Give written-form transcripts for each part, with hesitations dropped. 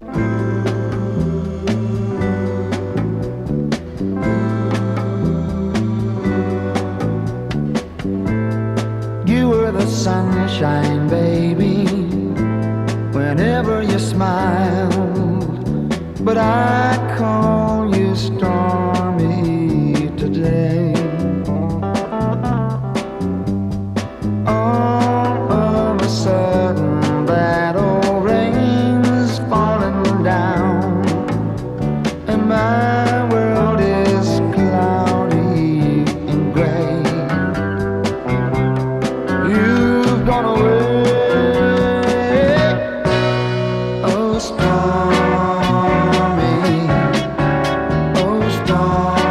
You were the sunshine, baby, whenever you smiled. But I call you stormy today. All of a sudden, that old rain's falling down, and my world is cloudy and gray. You've gone away, oh stormy, oh stormy.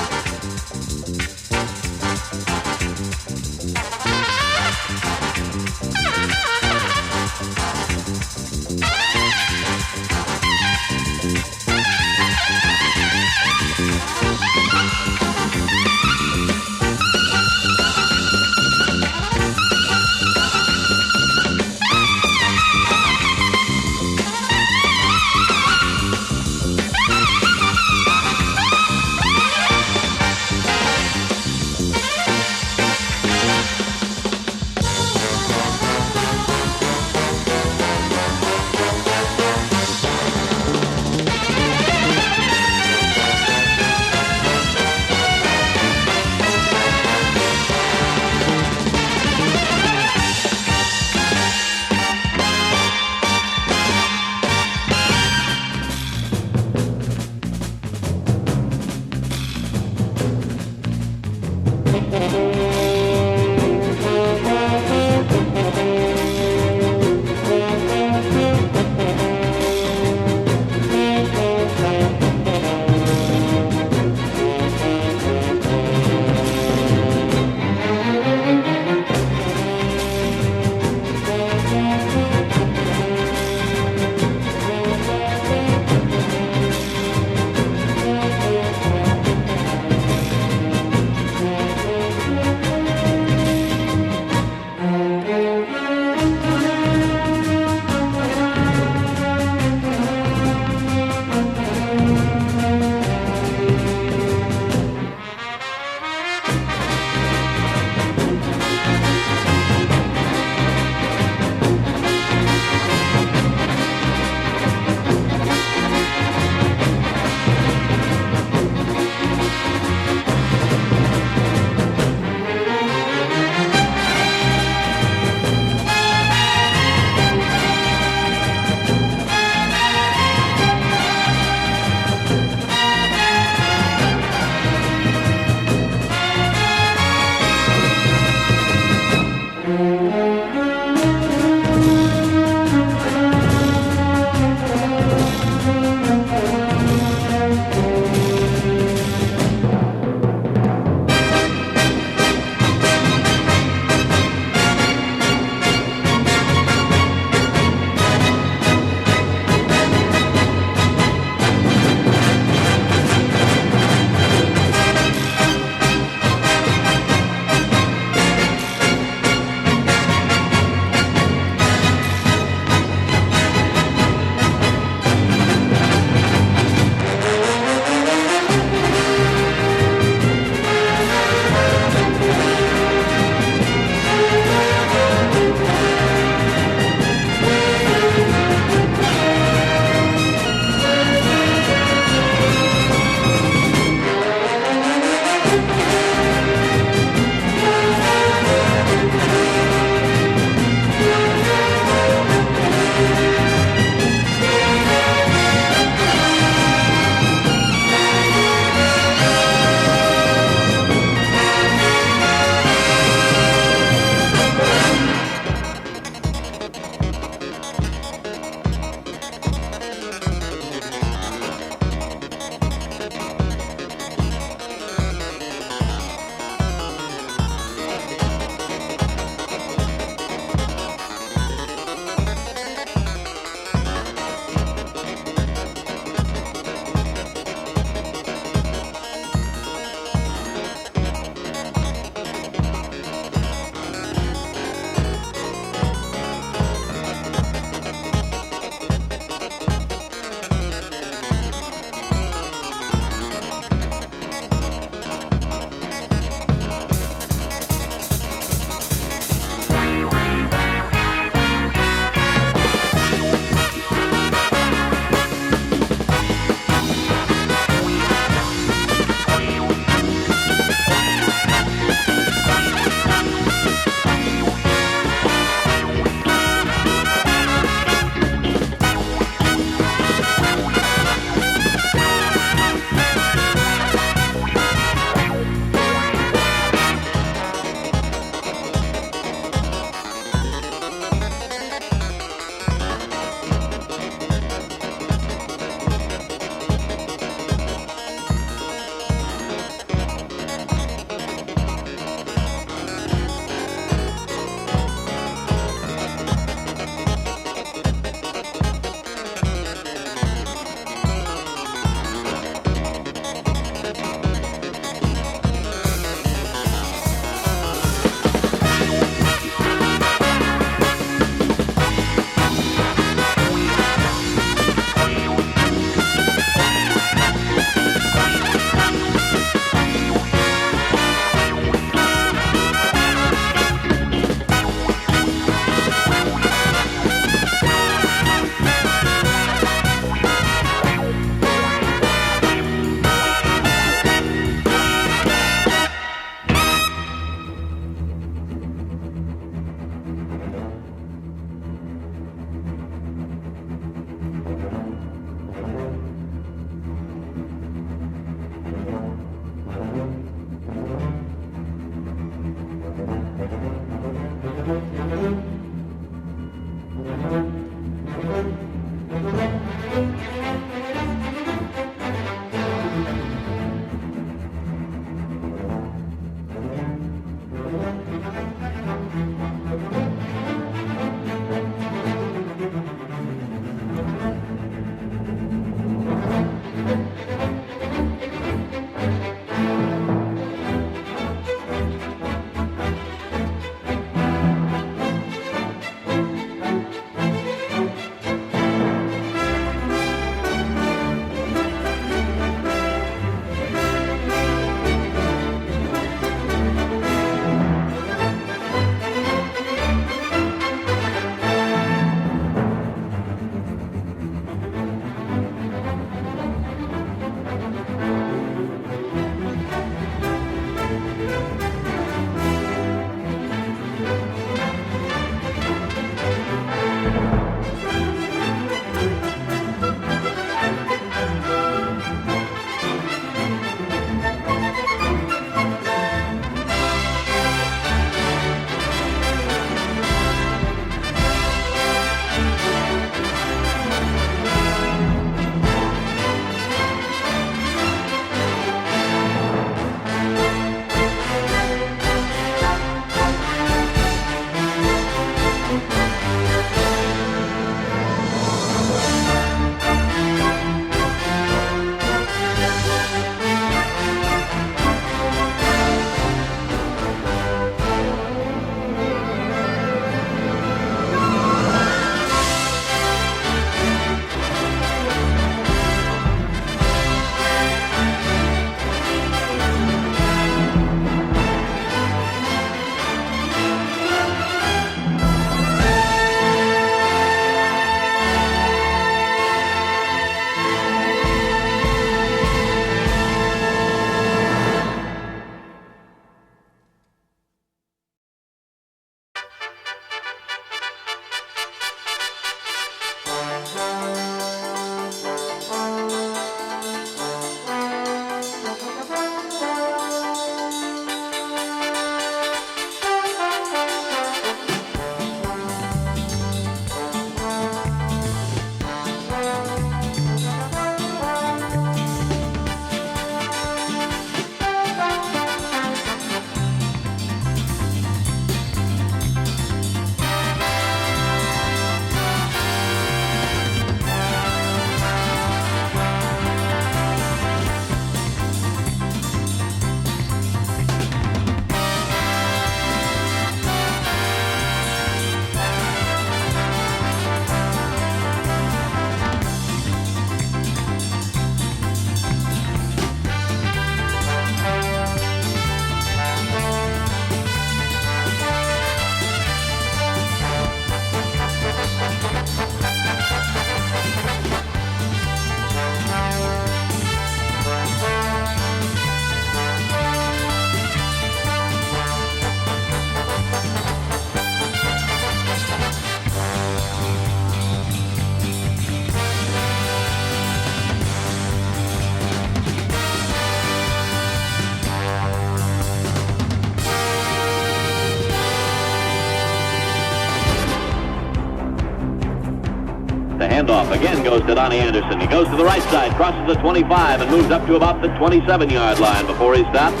handoff again goes to Donnie Anderson. He goes to the right side, crosses the 25, and moves up to about the 27-yard line before he stops.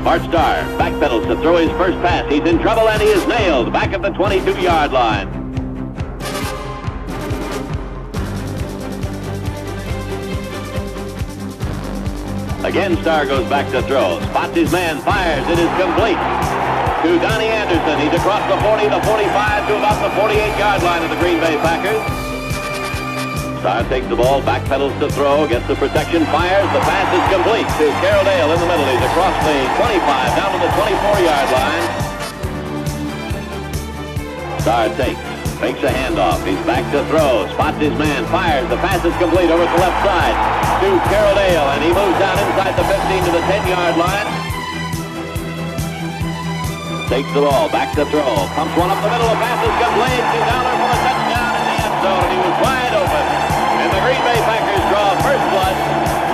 Bart Starr backpedals to throw his first pass. He's in trouble, and he is nailed back at the 22-yard line. Again, Starr goes back to throw. Spots his man, fires. It is complete to Donnie Anderson. He's across the 40, the 45, to about the 48-yard line of the Green Bay Packers. Starr takes the ball, backpedals to throw, gets the protection, fires. The pass is complete to Carroll Dale in the middle. He's across the 25, down to the 24-yard line. Starr fakes a handoff. He's back to throw, spots his man, fires. The pass is complete over to the left side to Carroll Dale, and he moves down inside the 15 to the 10-yard line. Takes the ball, back to throw, pumps one up the middle. The pass is complete to Dowler for the touchdown in the end zone, and he was wide open. And the Green Bay Packers draw first blood,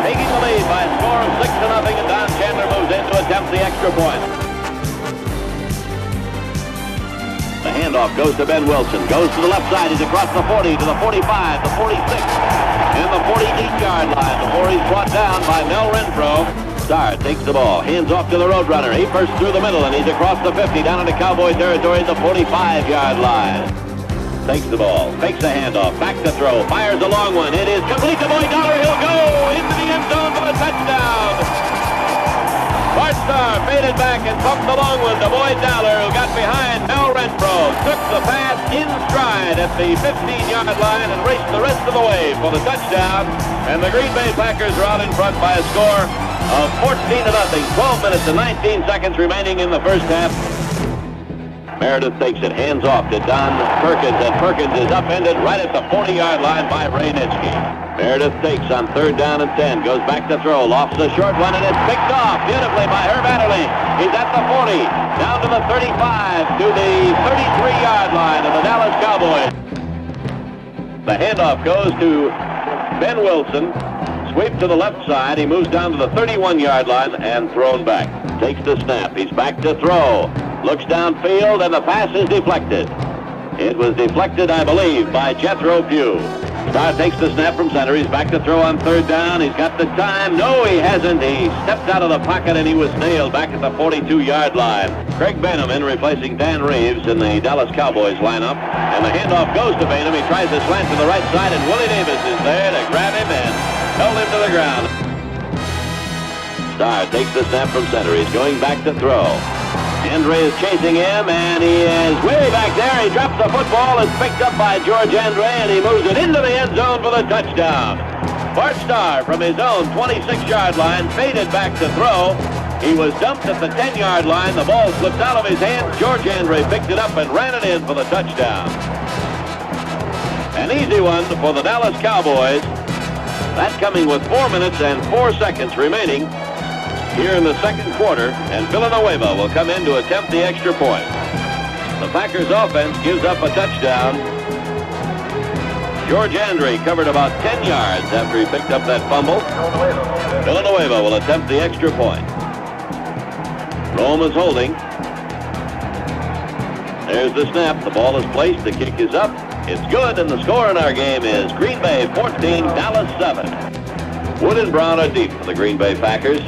taking the lead by a score of 6-0, and Don Chandler moves in to attempt the extra point. The handoff goes to Ben Wilson, goes to the left side. He's across the 40 to the 45, the 46, and the 48-yard line before he's brought down by Mel Renfro. Starr takes the ball, hands off to the Roadrunner. He first through the middle, and he's across the 50, down into Cowboy territory at the 45-yard line. Takes the ball, fakes a handoff, back to throw, fires a long one. It is complete to Boyd Dollar. He'll go into the end zone for the touchdown. Bart Starr faded back and pumped the long one to Boyd Dollar, who got behind Mel Renfro, took the pass in stride at the 15-yard line and raced the rest of the way for the touchdown. And the Green Bay Packers are out in front by a score of 14-0. 12 minutes and 19 seconds remaining in the first half. Meredith takes it, hands off to Don Perkins, and Perkins is upended right at the 40-yard line by Ray Nitschke. Meredith takes on 3rd down and 10, goes back to throw, lofts a short one, and it's picked off beautifully by Herb Adderley. He's at the 40, down to the 35, to the 33-yard line of the Dallas Cowboys. The handoff goes to Ben Wilson. Sweep to the left side. He moves down to the 31-yard line and thrown back. Takes the snap. He's back to throw. Looks downfield, and the pass is deflected. It was deflected, I believe, by Jethro Pugh. Starr takes the snap from center. He's back to throw on 3rd down. He's got the time. No, he hasn't. He stepped out of the pocket, and he was nailed back at the 42-yard line. Craig Bainham in replacing Dan Reeves in the Dallas Cowboys lineup. And the handoff goes to Bainham. He tries to slant to the right side, and Willie Davis is there to grab him and held him to the ground. Starr takes the snap from center. He's going back to throw. Andre is chasing him, and he is way back there. He drops the football. It's picked up by George Andre, and he moves it into the end zone for the touchdown. Bart Starr from his own 26-yard line faded back to throw. He was dumped at the 10-yard line. The ball slipped out of his hands. George Andre picked it up and ran it in for the touchdown. An easy one for the Dallas Cowboys. That coming with 4 minutes and 4 seconds remaining here in the second quarter, and Villanueva will come in to attempt the extra point. The Packers offense gives up a touchdown. George Andre covered about 10 yards after he picked up that fumble. Villanueva will attempt the extra point. Rome is holding. There's the snap. The ball is placed. The kick is up. It's good, and the score in our game is Green Bay 14, Dallas 7. Wood and Brown are deep for the Green Bay Packers.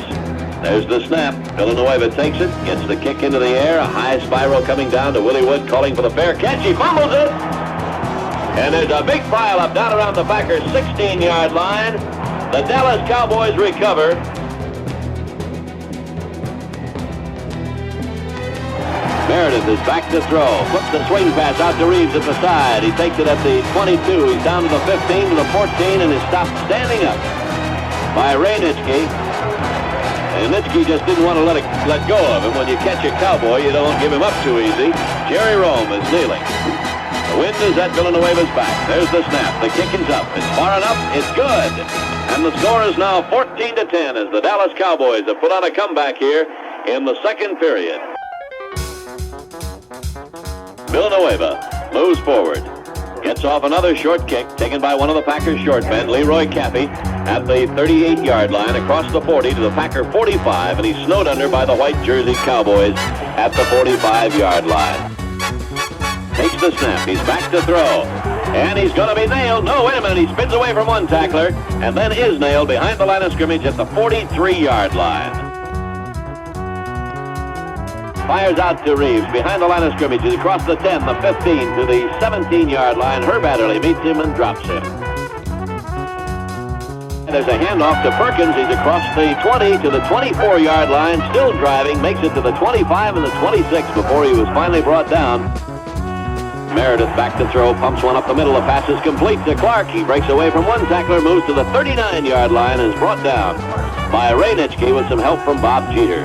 There's the snap. Villanueva takes it, gets the kick into the air. A high spiral coming down to Willie Wood, calling for the fair catch. He fumbles it. And there's a big pile up down around the Packers' 16-yard line. The Dallas Cowboys recover. Meredith is back to throw. Flips the swing pass out to Reeves at the side. He takes it at the 22. He's down to the 15, to the 14, and is stopped standing up by Ray Nitschke. And Nitschke just didn't want to let go of him. When you catch a Cowboy, you don't give him up too easy. Jerry Rome is kneeling. The wind is at Villanueva's back. There's the snap. The kick is up. It's far enough. It's good. And the score is now 14-10 as the Dallas Cowboys have put on a comeback here in the second period. Villanueva moves forward. Gets off another short kick taken by one of the Packers' short men, Leroy Cappy, at the 38-yard line across the 40 to the Packer 45, and he's snowed under by the white jersey Cowboys at the 45-yard line. Takes the snap. He's back to throw. And he's going to be nailed. No, wait a minute. He spins away from one tackler and then is nailed behind the line of scrimmage at the 43-yard line. Fires out to Reeves behind the line of scrimmage. He's across the 10, the 15 to the 17-yard line. Herb Adderley meets him and drops him. And there's a handoff to Perkins. He's across the 20 to the 24-yard line, still driving, makes it to the 25 and the 26 before he was finally brought down. Meredith back to throw, pumps one up the middle. The pass is complete to Clark. He breaks away from one tackler, moves to the 39-yard line, and is brought down by Ray Nitschke with some help from Bob Jeter.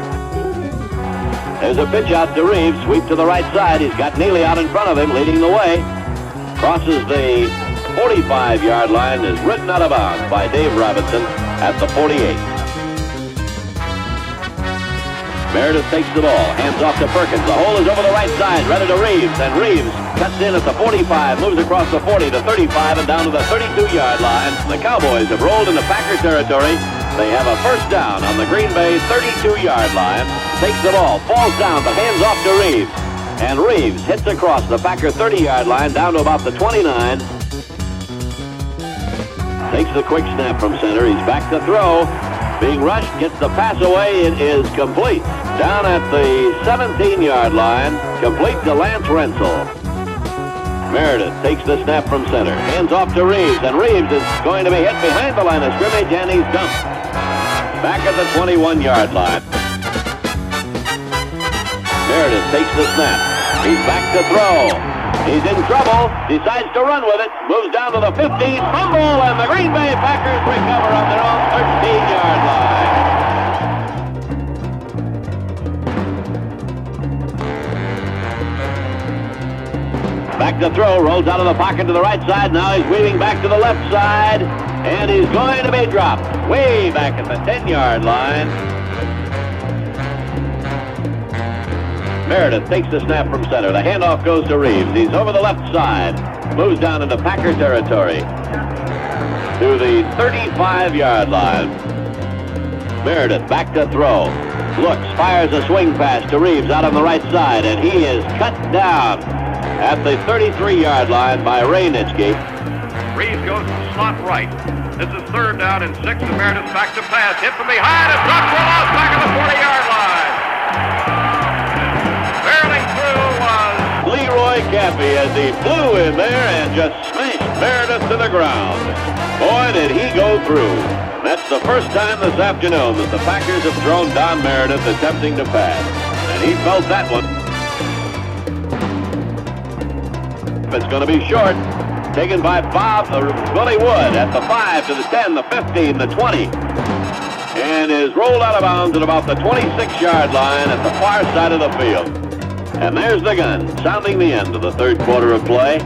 There's a pitch out to Reeves, sweep to the right side. He's got Neely out in front of him, leading the way. Crosses the 45-yard line, is ridden out of bounds by Dave Robinson at the 48. Meredith takes the ball, hands off to Perkins. The hole is over the right side, ready to Reeves, and Reeves cuts in at the 45, moves across the 40 to 35 and down to the 32-yard line. The Cowboys have rolled into Packer territory. They have a first down on the Green Bay 32-yard line. Takes the ball, falls down, but hands off to Reeves. And Reeves hits across the Packer 30-yard line down to about the 29. Takes the quick snap from center. He's back to throw. Being rushed, gets the pass away. It is complete. Down at the 17-yard line, complete to Lance Rensel. Meredith takes the snap from center. Hands off to Reeves, and Reeves is going to be hit behind the line of scrimmage, and he's dumped. Back at the 21-yard line. Meredith takes the snap. He's back to throw. He's in trouble. Decides to run with it. Moves down to the 15. Fumble, and the Green Bay Packers recover on their own 13-yard line. Back to throw. Rolls out of the pocket to the right side. Now he's weaving back to the left side. And he's going to be dropped way back at the 10-yard line. Meredith takes the snap from center. The handoff goes to Reeves. He's over the left side. Moves down into Packer territory to the 35-yard line. Meredith back to throw. Looks, fires a swing pass to Reeves out on the right side, and he is cut down at the 33-yard line by Ray Nitschke. Reeves goes to slot right. This is third down and 6, and Meredith back to pass. Hit from behind and dropped for a loss back at the 40-yard line. Barreling through was Leroy Cappy as he flew in there and just smashed Meredith to the ground. Boy, did he go through. That's the first time this afternoon that the Packers have thrown Don Meredith attempting to pass. And he felt that one. It's going to be short. Taken by Willie Wood at the 5 to the 10, the 15, the 20. And is rolled out of bounds at about the 26-yard line at the far side of the field. And there's the gun, sounding the end of the third quarter of play.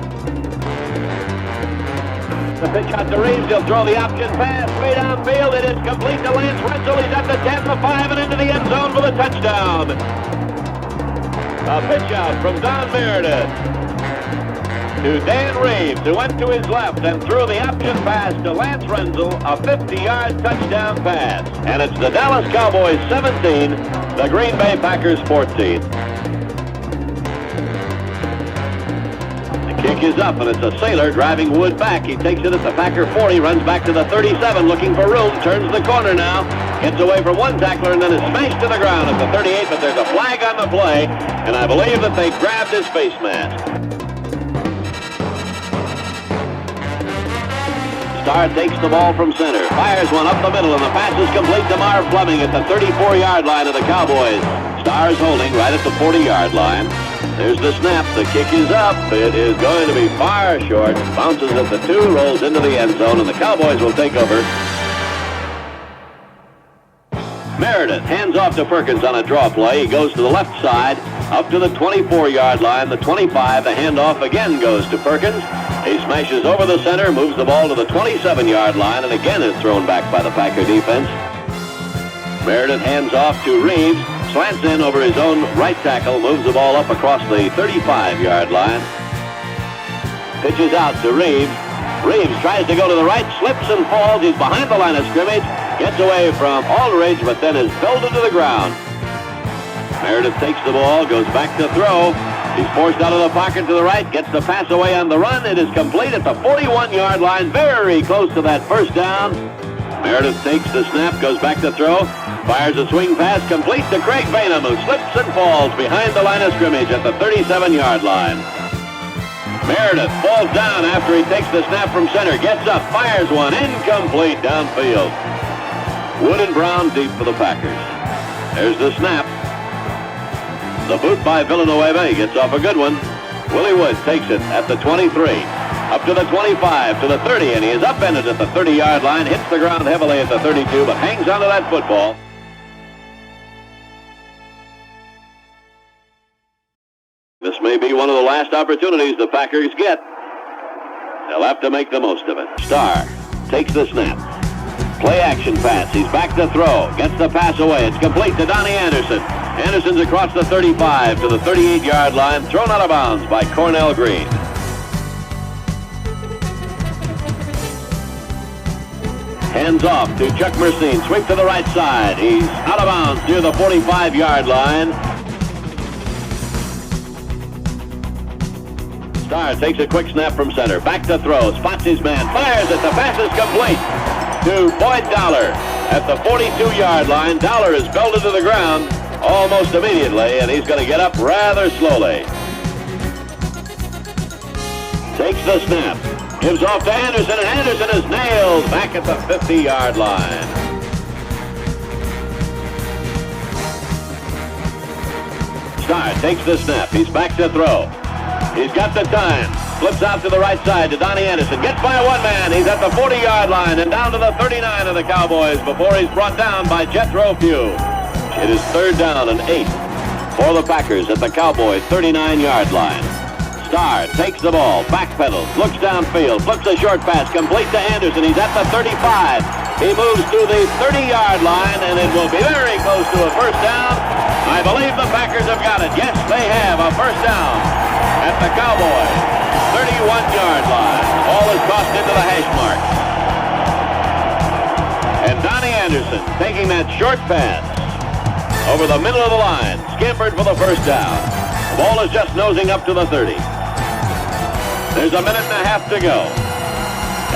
The pitch out to Reeves. He'll throw the option pass way downfield. It is complete to Lance Rensel. He's at the 10, the 5, and into the end zone for the touchdown. A pitch out from Don Meredith to Dan Reeves, who went to his left and threw the option pass to Lance Rensel, a 50-yard touchdown pass. And it's the Dallas Cowboys 17, the Green Bay Packers 14. Kick is up, and it's a Sailor driving Wood back. He takes it at the Packer 40, runs back to the 37, looking for room, turns the corner now, gets away from one tackler, and then is smashed to the ground at the 38, but there's a flag on the play, and I believe that they grabbed his face mask. Starr takes the ball from center, fires one up the middle, and the pass is complete to Marv Fleming at the 34-yard line of the Cowboys. Starr is holding right at the 40-yard line. There's the snap. The kick is up. It is going to be far short. Bounces at the 2, rolls into the end zone, and the Cowboys will take over. Meredith hands off to Perkins on a draw play. He goes to the left side, up to the 24-yard line, the 25. The handoff again goes to Perkins. He smashes over the center, moves the ball to the 27-yard line, and again is thrown back by the Packer defense. Meredith hands off to Reeves. Slants in over his own right tackle, moves the ball up across the 35-yard line. Pitches out to Reeves. Reeves tries to go to the right, slips and falls. He's behind the line of scrimmage, gets away from Aldridge, but then is belted to the ground. Meredith takes the ball, goes back to throw. He's forced out of the pocket to the right, gets the pass away on the run. It is complete at the 41-yard line, very close to that first down. Meredith takes the snap, goes back to throw, fires a swing pass, complete to Craig Bainham, who slips and falls behind the line of scrimmage at the 37-yard line. Meredith falls down after he takes the snap from center, gets up, fires one, incomplete downfield. Wood and Brown deep for the Packers. There's the snap. The boot by Villanueva. He gets off a good one. Willie Wood takes it at the 23. Up to the 25, to the 30, and he is upended at the 30-yard line. Hits the ground heavily at the 32, but hangs onto that football. This may be one of the last opportunities the Packers get. They'll have to make the most of it. Starr takes the snap. Play action pass. He's back to throw. Gets the pass away. It's complete to Donnie Anderson. Anderson's across the 35 to the 38-yard line. Thrown out of bounds by Cornell Green. Hands off to Chuck Mercine. Sweep to the right side. He's out of bounds near the 45-yard line. Starr takes a quick snap from center. Back to throw. Spots his man. Fires it. The pass is complete to Boyd Dowler at the 42-yard line. Dowler is belted to the ground almost immediately, and he's going to get up rather slowly. Takes the snap. Gives off to Anderson, and Anderson is nailed back at the 50-yard line. Starr takes the snap. He's back to throw. He's got the time. Flips out to the right side to Donnie Anderson. Gets by one man. He's at the 40-yard line and down to the 39 of the Cowboys before he's brought down by Jethro Pugh. It is 3rd down and 8 for the Packers at the Cowboys' 39-yard line. Starr takes the ball, backpedals, looks downfield, flips a short pass, complete to Anderson. He's at the 35. He moves to the 30-yard line, and it will be very close to a first down. I believe the Packers have got it. Yes, they have a first down at the Cowboys' 31-yard line. Ball is tossed into the hash mark. And Donnie Anderson taking that short pass over the middle of the line, scampered for the first down. The ball is just nosing up to the 30. There's a minute and a half to go.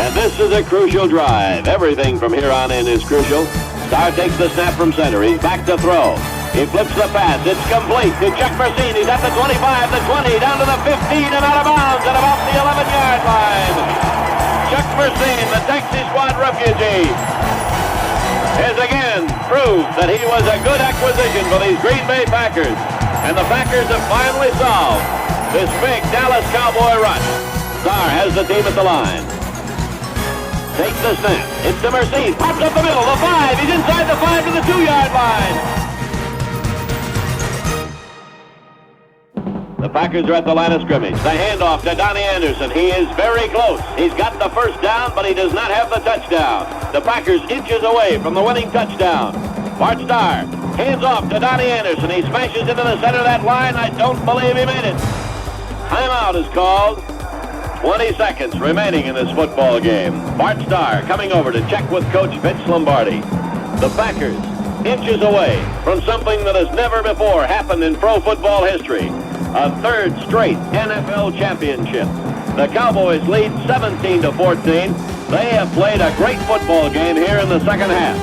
And this is a crucial drive. Everything from here on in is crucial. Starr takes the snap from center. He's back to throw. He flips the pass. It's complete to Chuck Mercine. He's at the 25, the 20, down to the 15, and out of bounds at about the 11-yard line. Chuck Mercine, the taxi squad refugee, has again proved that he was a good acquisition for these Green Bay Packers. And the Packers have finally solved this big Dallas Cowboy rush. Starr has the team at the line. Takes the snap. It's to Mercine. Pops up the middle. The 5. He's inside the 5 to the 2-yard line. The Packers are at the line of scrimmage. The handoff to Donnie Anderson. He is very close. He's got the first down, but he does not have the touchdown. The Packers inches away from the winning touchdown. Bart Starr hands off to Donnie Anderson. He smashes into the center of that line. I don't believe he made it. Timeout is called. 20 seconds remaining in this football game. Bart Starr coming over to check with Coach Vince Lombardi. The Packers inches away from something that has never before happened in pro football history. A 3rd straight NFL championship. The Cowboys lead 17-14. They have played a great football game here in the second half.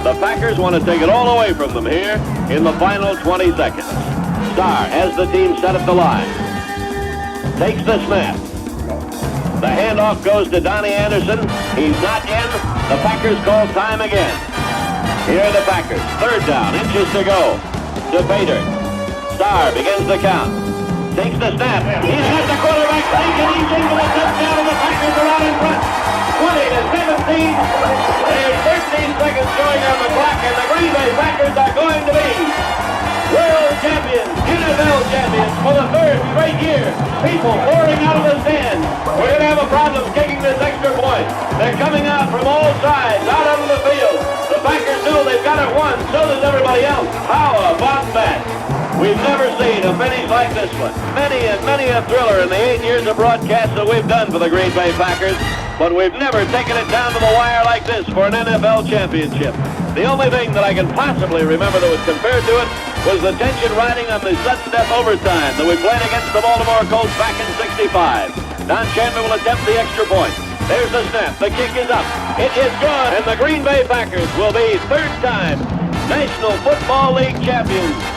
The Packers want to take it all away from them here in the final 20 seconds. Starr has the team set at the line. Takes the snap. The handoff goes to Donnie Anderson. He's not in. The Packers call time again. Here are the Packers. 3rd down, inches to go. To Bader. Starr begins the count. Takes the snap. He's got the quarterback sneak, and he's into the touchdown, and the Packers are out in front. 20-17. There's 13 seconds showing on the clock, and the Green Bay Packers are going to be world champions, NFL champions for the 3rd straight year. People pouring out of the stands. We're going to have a problem kicking this extra point. They're coming out from all sides, out onto the field. The Packers know they've got it won. So does everybody else. How about that? We've never seen a finish like this one. Many and many a thriller in the 8 years of broadcast that we've done for the Green Bay Packers, but we've never taken it down to the wire like this for an NFL championship. The only thing that I can possibly remember that was compared to it was the tension riding on the sudden death overtime that we played against the Baltimore Colts back in '65. Don Chandler will attempt the extra point. There's the snap. The kick is up. It is good, and the Green Bay Packers will be third-time National Football League champions.